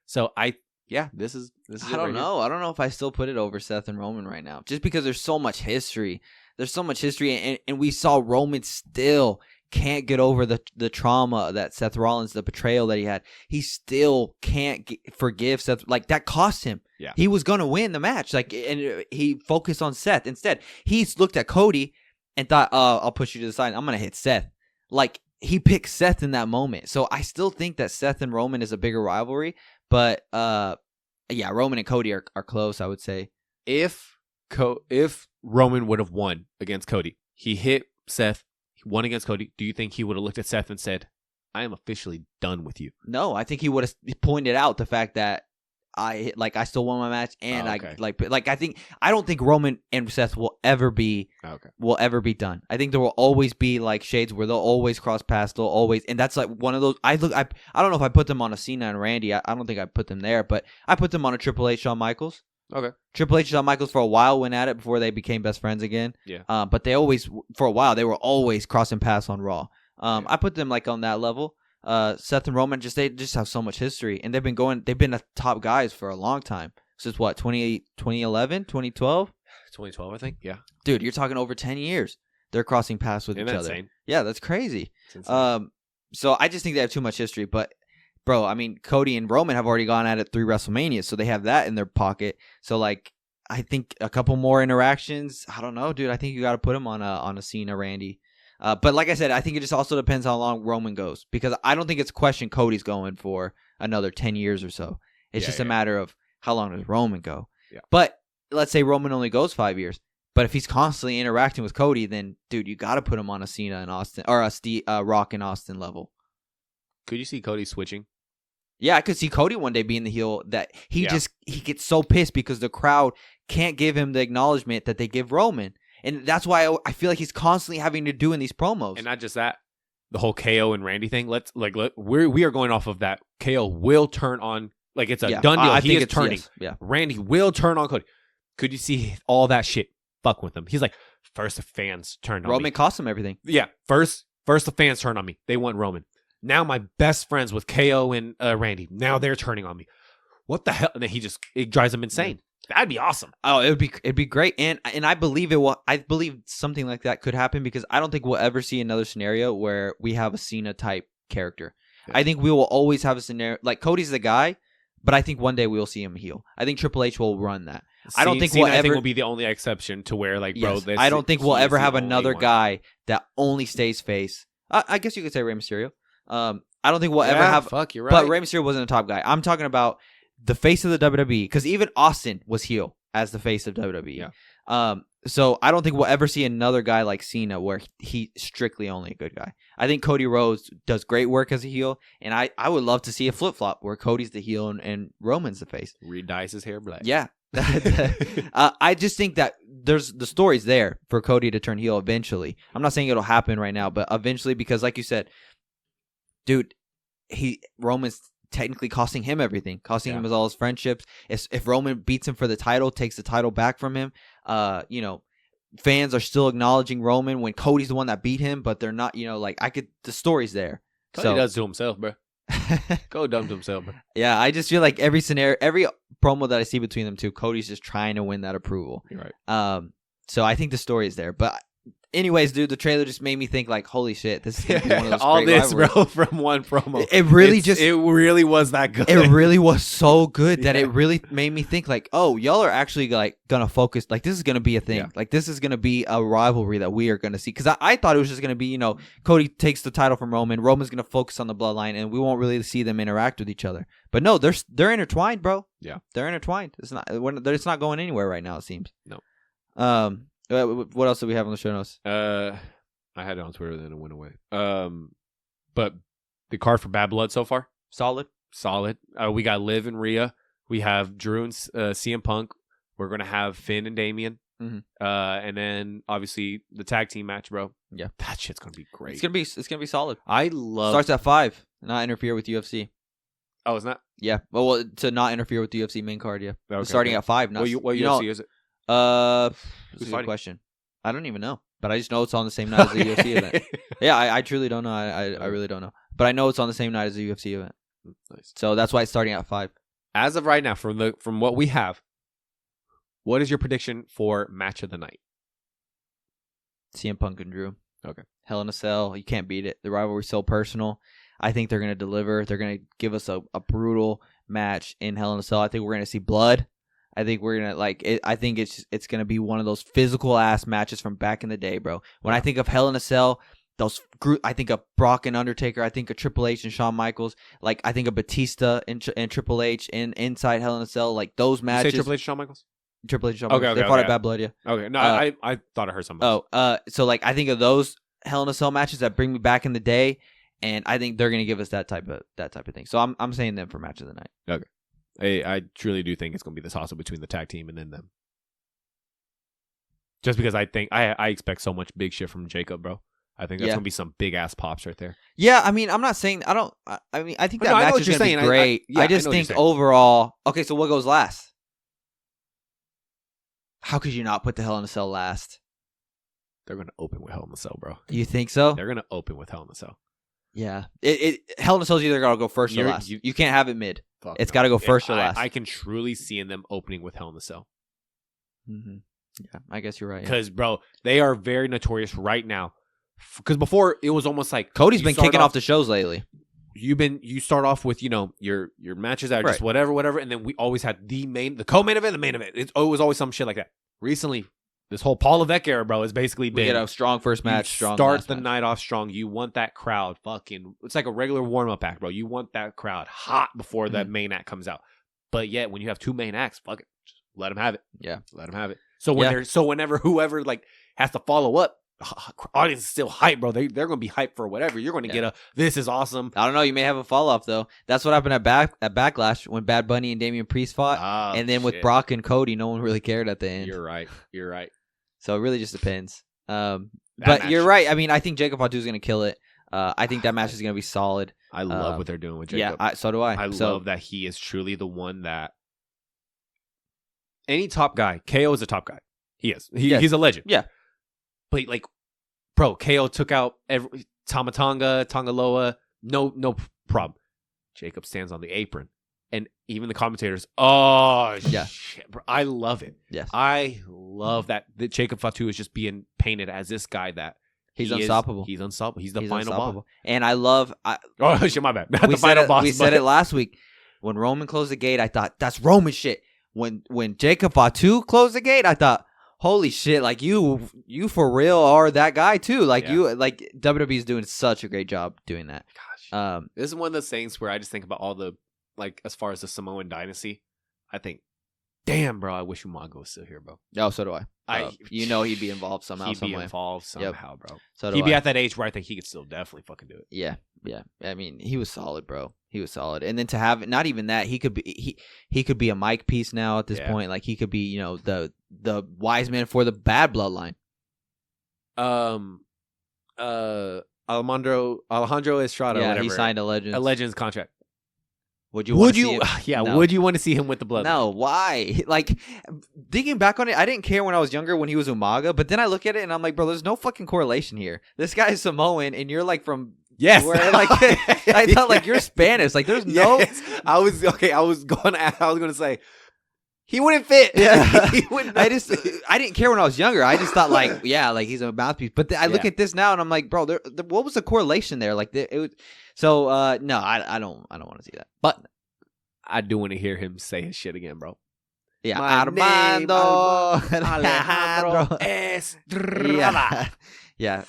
So this is I don't know. I don't know if I still put it over Seth and Roman right now. Just because there's so much history. There's so much history, and we saw Roman still can't get over the trauma that Seth Rollins, the betrayal that he had. He still can't forgive Seth. Like, that cost him. Yeah. He was going to win the match. And he focused on Seth. Instead, he's looked at Cody and thought, I'll push you to the side. I'm going to hit Seth. Like, he picked Seth in that moment. So I still think that Seth and Roman is a bigger rivalry. But, Roman and Cody are close, I would say. If Roman would have won against Cody, he hit Seth, he won against Cody, do you think he would have looked at Seth and said, I am officially done with you? No, I think he would have pointed out the fact that I still won my match, and I don't think Roman and Seth will ever be done. I think there will always be like shades where they'll always cross paths. They'll always, and that's like one of those. I don't know if I put them on a Cena and Randy. I don't think I put them there, but I put them on a Triple H, Shawn Michaels. Okay. Triple H and Shawn Michaels for a while went at it before they became best friends again. Yeah. But they always, for a while, they were always crossing paths on Raw. I put them like on that level. Seth and Roman they just have so much history, and they've been the top guys for a long time. Since what, 2011, 2012? 2012, I think. Yeah. Dude, you're talking over 10 years. They're crossing paths with each other. Insane? Yeah, that's crazy. So I just think they have too much history, but bro, I mean, Cody and Roman have already gone at it 3 WrestleManias, so they have that in their pocket. So like, I think a couple more interactions. I don't know, dude. I think you got to put them on a Cena Randy. But like I said, I think it just also depends how long Roman goes, because I don't think it's a question Cody's going for another 10 years or so. It's just a matter of how long does Roman go. Yeah. But let's say Roman only goes 5 years. But if he's constantly interacting with Cody, then dude, you got to put him on a Cena and Austin, or a Rock and Austin level. Could you see Cody switching? Yeah, I could see Cody one day being the heel that he gets so pissed because the crowd can't give him the acknowledgement that they give Roman. And that's why I feel like he's constantly having to do in these promos. And not just that, the whole KO and Randy thing. We are going off of that. KO will turn on, like it's a done deal. He is turning. Yes, yeah. Randy will turn on Cody. Could you see all that shit fuck with him? He's like, first the fans turned on me. Roman cost him everything. Yeah, first the fans turned on me. They want Roman. Now my best friends with KO and Randy. Now they're turning on me. What the hell? And then it drives him insane. That'd be awesome. Oh, it'd be great, and I believe it will. I believe something like that could happen, because I don't think we'll ever see another scenario where we have a Cena type character. Yeah. I think we will always have a scenario like Cody's the guy, but I think one day we will see him heel. I think Triple H will run that. I don't think Cena, we'll I think ever will be the only exception to where like, bro, yes, this, I don't think we'll he is ever the have only another one. guy that only stays face. I guess you could say Rey Mysterio. I don't think we'll ever Yeah, have. Fuck, you're right. But Rey Mysterio wasn't a top guy. I'm talking about the face of the WWE because even Austin was heel as the face of WWE. Yeah. So I don't think we'll ever see another guy like Cena where he's strictly only a good guy. I think Cody Rhodes does great work as a heel, and I would love to see a flip flop where Cody's the heel and Roman's the face. Re-dyes his hair black. Yeah. I just think that there's the story's there for Cody to turn heel eventually. I'm not saying it'll happen right now, but eventually, because like you said, dude, Roman's technically costing him everything, costing him all his friendships. If Roman beats him for the title, takes the title back from him, fans are still acknowledging Roman when Cody's the one that beat him, but they're not, the story's there. Cody does to himself, bro. Go dumb to himself, bro. Yeah, I just feel like every scenario, every promo that I see between them two, Cody's just trying to win that approval. You're right. So I think the story is there. But anyways, dude, the trailer just made me think like, holy shit, this is gonna be one of those all great this, rivalries. bro, from one promo. It really was that good. It really was so good that Yeah. it really made me think like, oh, y'all are actually like gonna focus, like this is gonna be a thing. Yeah. Like this is gonna be a rivalry that we are gonna see. Because I thought it was just gonna be, Cody takes the title from Roman. Roman's gonna focus on the bloodline, and we won't really see them interact with each other. But no, they're intertwined, bro. Yeah, they're intertwined. It's not going anywhere right now. It seems. No. What else do we have on the show notes? I had it on Twitter, then it went away. But the card for Bad Blood so far, Solid. We got Liv and Rhea. We have Drew and CM Punk. We're gonna have Finn and Damian. Mhm. And then obviously the tag team match, bro. Yeah, that shit's gonna be great. It's gonna be solid. I love. Starts at 5. Not interfere with UFC. Oh, it's not. Yeah, well, to not interfere with the UFC main card. Yeah, Okay, starting at 5. Not, what UFC is it? That's Who's a good fighting? question. I don't even know, but I just know it's on the same night as the UFC event. Yeah, I truly don't know. I really don't know, but I know it's on the same night as the UFC event. Nice. So that's why it's starting at 5. As of right now, from what we have, what is your prediction for match of the night? CM Punk and Drew. Okay. Hell in a Cell. You can't beat it. The rivalry's so personal. I think they're gonna deliver. They're gonna give us a brutal match in Hell in a Cell. I think we're gonna see blood. I think we're gonna like it. I think it's gonna be one of those physical ass matches from back in the day, bro. When I think of Hell in a Cell, I think of Brock and Undertaker. I think of Triple H and Shawn Michaels. Like I think of Batista and Triple H inside Hell in a Cell. Like those matches. Say Triple H, Shawn Michaels. Triple H and Shawn Okay, Michaels. okay, They fought okay. at Bad Blood, yeah. Okay, no, I thought I heard something. So like I think of those Hell in a Cell matches that bring me back in the day, and I think they're gonna give us that type of thing. So I'm saying them for match of the night. Okay. I truly do think it's going to be the toss-up between the tag team and then them. Just because I think I expect so much big shit from Jacob, bro. I think that's going to be some big ass pops right there. Yeah, I mean, I'm not saying I think that No, I know match what is you're gonna be saying. great. I just know what you're think saying. overall. Okay, so what goes last? How could you not put the Hell in a Cell last? They're going to open with Hell in the Cell, bro. You think so? They're going to open with Hell in the Cell. Yeah. Hell in a Cell's either gotta go first or last. You can't have it mid. Fuck It's no. got to go first or last. I can truly see in them opening with Hell in the Cell. Mm-hmm. Yeah, I guess you're right. Yeah. Because, bro, they are very notorious right now. Because before, it was almost like... Cody's been kicking off the the shows lately. You start off with, your matches that are just whatever, and then we always had the co-main event, the main event. It was always some shit like that. Recently, this whole Paul Levesque era, bro, has basically We been... get a strong first match, You strong start last the match. night off strong. You want that crowd fucking... It's like a regular warm-up act, bro. You want that crowd hot before that main act comes out. But yet, when you have two main acts, fuck it. Just let them have it. Yeah. Let them have it. So whenever whoever like has to follow up, audience is still hyped, bro. They're going to be hyped for whatever. You're going to get this is awesome. I don't know. You may have a fall off though. That's what happened at Backlash when Bad Bunny and Damian Priest fought, and then with Brock and Cody, no one really cared at the end. You're right. So it really just depends. But match. you're right. I mean, I think Jacob Fatu is going to kill it. I think that match is going to be solid. I love what they're doing with Jacob. Yeah, so do I. I love that he is truly the one that any top guy. KO is a top guy. He is. He's a legend. Yeah. But like, bro, KO took out Tamatonga, Tongaloa. No problem. Jacob stands on the apron. And even the commentators, shit, bro. I love it. Yes. I love that Jacob Fatu is just being painted as this guy that he's unstoppable. He's unstoppable. He's the final boss. And I love... oh, shit, my bad. Not the final boss. We said it last week. When Roman closed the gate, I thought, that's Roman shit. when Jacob Fatu closed the gate, I thought, holy shit, like you for real are that guy too. Like WWE is doing such a great job doing that. Gosh. This is one of those things where I just think about all the, like, as far as the Samoan dynasty, I think, damn, bro, I wish Umaga was still here, bro. Oh, so do I. He'd be involved somehow. He'd be involved somehow, bro. So do he'd be I. at that age where I think he could still definitely fucking do it. Yeah. I mean, he was solid, bro. He was solid. And then to have not even that, he could be a mic piece now at this point. Like he could be, the wise man for the bad bloodline. Alejandro Estrada. Yeah, whatever. he signed a Legends contract. Would you want to see him? Yeah, No. would you want to see him with the blood? No, why? Like, digging back on it, I didn't care when I was younger when he was Umaga, but then I look at it and I'm like, bro, there's no fucking correlation here. This guy is Samoan and you're like from Yes. where, like, I thought like you're Spanish. Like, there's no. Yes. I was going to say he wouldn't fit. Yeah, He wouldn't I didn't care when I was younger. I just thought like, yeah, like he's a mouthpiece. But I look at this now and I'm like, bro, what was the correlation there? Like, it was. So no, I don't want to see that. But I do want to hear him say his shit again, bro. Yeah, My Armando Alejandro Estrada. Yeah,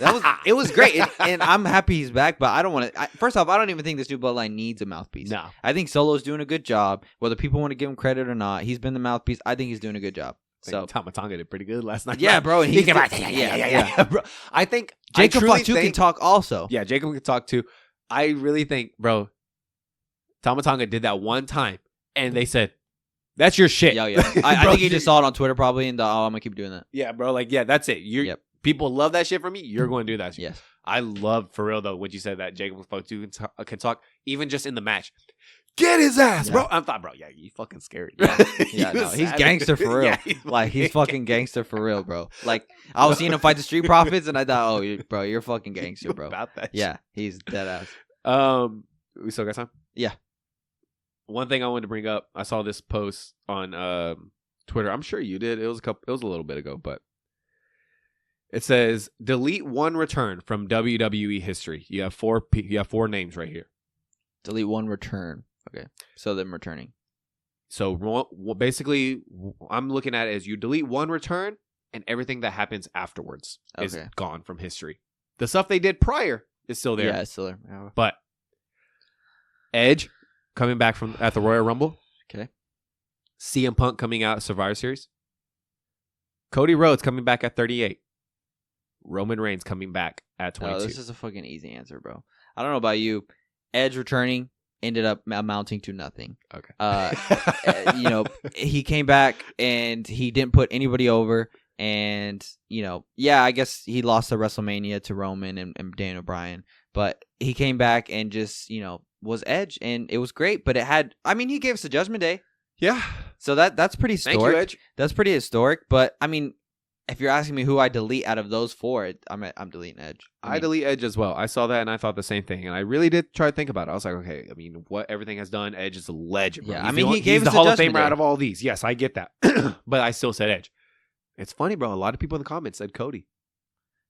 it was great, and I'm happy he's back. But I don't want to. First off, I don't even think this new bloodline needs a mouthpiece. No, I think Solo's doing a good job. Whether people want to give him credit or not, he's been the mouthpiece. I think he's doing a good job. So Tama Tonga did pretty good last night. Yeah, bro. And He came out. Yeah. Bro, I think Jacob I truly Fatu can talk also. Yeah, Jacob can talk too. I really think, bro, Tama Tonga did that one time, and they said, "That's your shit." Yeah. I think he just saw it on Twitter probably, and I'm gonna keep doing that. Yeah, bro. Like, yeah, that's it. People love that shit from me. You're going to do that shit. Yes. I love, for real, though, when you said that Jacob Fatu can talk, even just in the match. Get his ass, bro. I thought, bro, yeah, you fucking scary. Yeah, no, he's gangster for real. Yeah, he's fucking gangster for real, bro. Like, I was seeing him fight the Street Profits, and I thought, bro, you're fucking gangster, bro. About that shit. Yeah, he's dead ass. We still got time? Yeah. One thing I wanted to bring up, I saw this post on Twitter. I'm sure you did. It was a little bit ago, but it says delete one return from WWE history. You have four names right here. Delete one return. Okay. So them returning. So basically, I'm looking at it as you delete one return and everything that happens afterwards is gone from history. The stuff they did prior is still there. Yeah, it's still there. Yeah. But Edge coming back at the Royal Rumble. Okay. CM Punk coming out Survivor Series. Cody Rhodes coming back at 38. Roman Reigns coming back at 22. This is a fucking easy answer, bro. I don't know about you. Edge returning ended up amounting to nothing. Okay. He came back and he didn't put anybody over. And, I guess he lost the WrestleMania to Roman and Daniel Bryan. But he came back and just, was Edge. And it was great. But he gave us a Judgment Day. Yeah. So that's pretty historic. Thank you, Edge. That's pretty historic. But, if you're asking me who I delete out of those four, I'm deleting Edge. I delete Edge as well. I saw that and I thought the same thing. And I really did try to think about it. I was like, okay, what everything has done, Edge is a legend. Yeah, bro. he gave he's us the Hall of Judgment Famer Day. out of all these. Yes, I get that. But I still said Edge. It's funny, bro. A lot of people in the comments said Cody.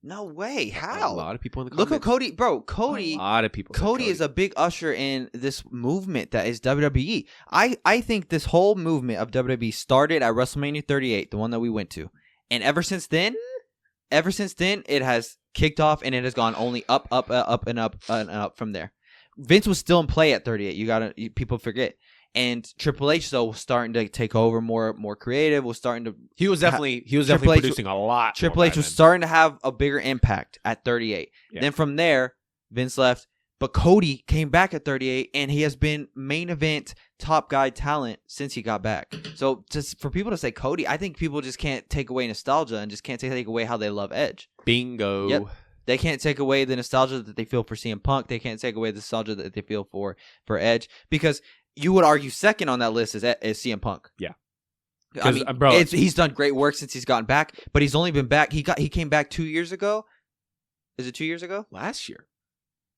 No way. How? A lot of people in the Look comments. at Cody. Bro, Cody. A lot of people. Cody is a big usher in this movement that is WWE. I think this whole movement of WWE started at WrestleMania 38, the one that we went to. And ever since then, it has kicked off and it has gone only up and up from there. Vince was still in play at 38. People forget. And Triple H though was starting to take over more creative. He was definitely producing a lot. Triple H was starting to have a bigger impact at 38. Yeah. Then from there, Vince left. But Cody came back at 38, and he has been main event top guy talent since he got back. So just for people to say Cody, I think people just can't take away nostalgia and just can't take away how they love Edge. Bingo. Yep. They can't take away the nostalgia that they feel for CM Punk. They can't take away the nostalgia that they feel for Edge. Because you would argue second on that list is CM Punk. Yeah. He's done great work since he's gotten back, but he's only been back. He came back 2 years ago. Is it 2 years ago? Last year.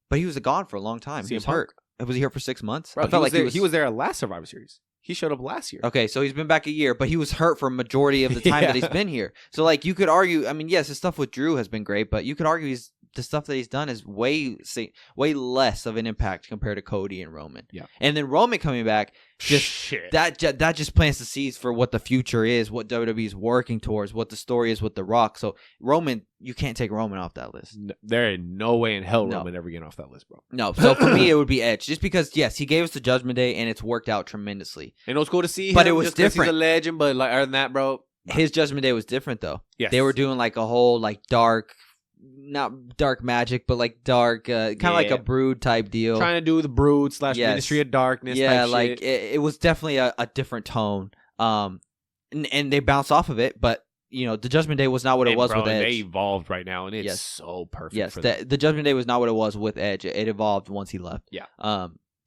But he was gone for a long time. CM He was Punk. hurt. Was he hurt for 6 months? Bro, I felt he was there at last Survivor Series. He showed up last year. Okay, so he's been back a year, but he was hurt for a majority of the time that he's been here. So, you could argue, yes, his stuff with Drew has been great, but you could argue he's the stuff that he's done is way less of an impact compared to Cody and Roman. Yeah. And then Roman coming back, just Shit. that just plants the seeds for what the future is, what WWE is working towards, what the story is with The Rock. So Roman, you can't take Roman off that list. There ain't no way in hell No. Roman ever getting off that list, bro. No. So for me, it would be Edge, just because yes, he gave us the Judgment Day, and it's worked out tremendously. And it was cool to see him. But it was just 'cause different. He's a legend, but like other than that, bro. His Judgment Day was different though. Yes. They were doing like a whole like dark, not dark magic, but like dark, kind of like a brood type deal. trying to do the Brood / Yes. Ministry of Darkness. Yeah, type like shit. it was definitely a different tone. And they bounced off of it, but the Judgment Day was not what it And, was bro, with Edge. They evolved right now, and it's Yes. so perfect. Yes, for them. the Judgment Day was not what it was with Edge. It evolved once he left. Yeah.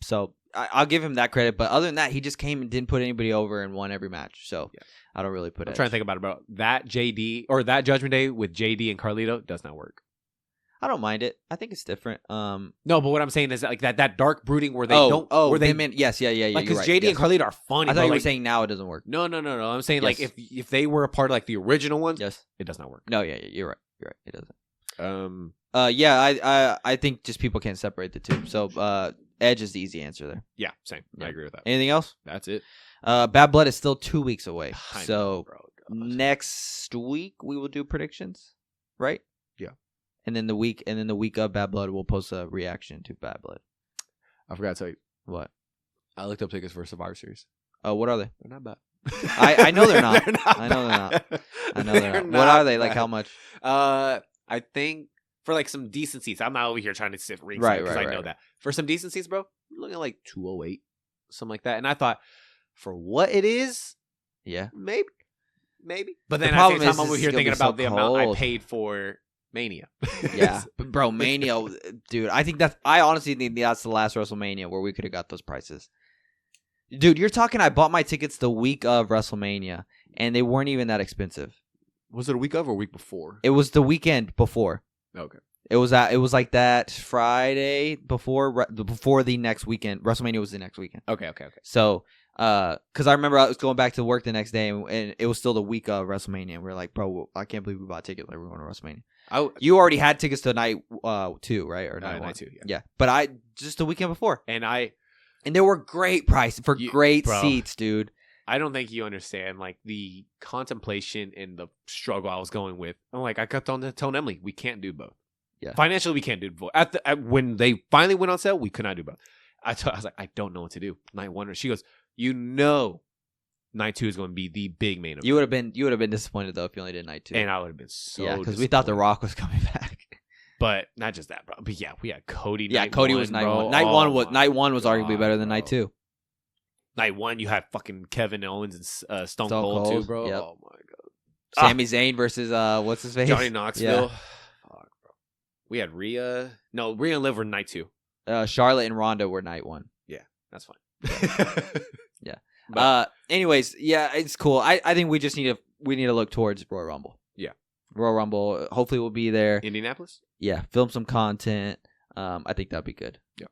So I'll give him that credit, but other than that, he just came and didn't put anybody over and won every match. So Yeah. I don't really put I'm Edge. trying to think about it, bro. That JD or that Judgment Day with JD and Carlito does not work. I don't mind it. I think it's different. No, but what I'm saying is that dark brooding where they where they yes, yeah, like you're because right. JD Yes. and Carlito are funny. I thought bro, you were like, saying now it doesn't work. no. I'm saying like Yes. if they were a part of like the original ones, Yes. it does not work. No, yeah, you're right. You're right. It doesn't. Um, Yeah, I think just people can't separate the two. So Edge is the easy answer there. yeah, same. Yeah. I agree with that. Anything else? That's it. Bad Blood is still 2 weeks away. I So know, bro. God. next week we will do predictions, right? Yeah. And then the week of Bad Blood, we'll post a reaction to Bad Blood. I forgot to tell you. What? I looked up tickets for Survivor Series. Oh, what are they? They're not bad. I know they're not. I know they're bad. not. I know they're not. What are they? Like how much? I think for like some decent seats. I'm not over here trying to sit ringside Right, because right, I know right. that. For some decent seats, bro, you're looking at like 208, something like that. And I thought, for what it is, Yeah. maybe. But The then problem at the same is time, I'm over it's here gonna thinking be so about the amount I cold. paid for Mania. Yeah. But bro, Mania, dude, I honestly think that's the last WrestleMania where we could have got those prices. Dude, you're talking I bought my tickets the week of WrestleMania and they weren't even that expensive. Was it a week of or a week before? It was the weekend before. Okay. It was like that Friday before the next weekend. WrestleMania was the next weekend. Okay. So, because I remember I was going back to work the next day and it was still the week of WrestleMania. And we were like, bro, I can't believe we bought tickets. Like we're going to WrestleMania. You already had tickets to night 2, right? Or night 1? Night 2, yeah. Yeah, but just the weekend before, And there were great prices for great bro. seats, dude. I don't think you understand like the contemplation and the struggle I was going with. I'm like, I kept on telling Emily, we can't do both. Yeah. Financially, we can't do both. When they finally went on sale, we could not do both. I was like, I don't know what to do. Night 1, she goes, night 2 is going to be the big main event. You would have been disappointed though if you only did night 2. And I would have been so yeah, because we thought The disappointed. Rock was coming back. But not just that, bro. But yeah, we had Cody. Yeah, night Cody 1, was night bro. 1. Night Oh 1 was my arguably God, better than bro. night 2. Night 1, you had fucking Kevin Owens and Stone Cold too, bro. Yep. Oh my God. Sami Zayn versus what's his face? Johnny Knoxville. Yeah. Fuck, bro. We had Rhea. No, Rhea and Liv were night 2. Charlotte and Ronda were night 1. That's fine. Yeah. But- Anyways, yeah, it's cool. I think we just need to look towards Royal Rumble. Yeah. Royal Rumble. Hopefully we'll be there. Indianapolis? Yeah. Film some content. I think that'd be good. Yeah.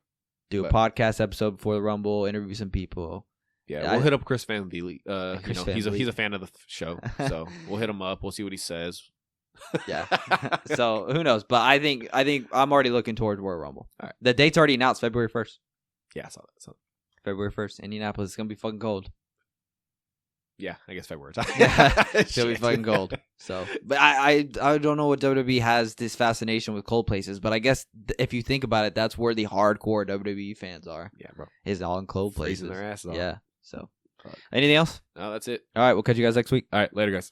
Do a But- podcast episode before the Rumble. Interview some people. Yeah, we'll hit up Chris Van Vliet. Chris He's Van Vliet. a fan of the show, so we'll hit him up. We'll see what he says. Yeah. So who knows? But I think I'm already looking towards Royal Rumble. All right. The date's already announced, February 1st. Yeah, I saw that. February 1st, Indianapolis. It's gonna be fucking cold. Yeah, I guess February. It's gonna be fucking cold. So, but I don't know what WWE has this fascination with cold places. But I guess if you think about it, that's where the hardcore WWE fans are. Yeah, bro. Is all in cold places. Freezing their asses off. Yeah. So, Fuck. anything else? No, that's it. All right, we'll catch you guys next week. All right, later, guys.